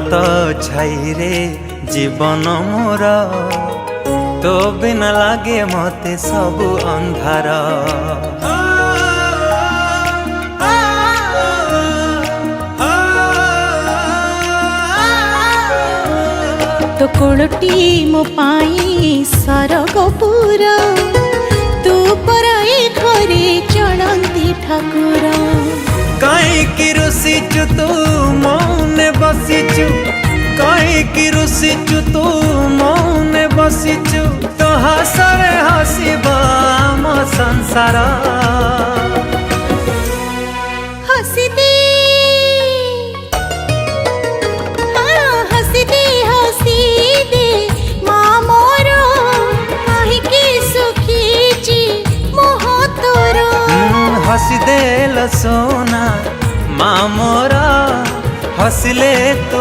तो छाई रे जीवन मोर तो बिना लागे मते सब अंधार। तो कोलटी मो पाई सरगपुर तू पराई घरे चलती ठाकुर। कहीं रुसीचु तू मौने बसीचु, कहीं रुसीचु तू मौने बसीचु, तो हसरे हसीबा मो संसार। हसी दे हसी दे हसी दे माँ मोर कहीं सुखी जी मोह तोर। हसी दे सोना माँ मोरा हसले तू।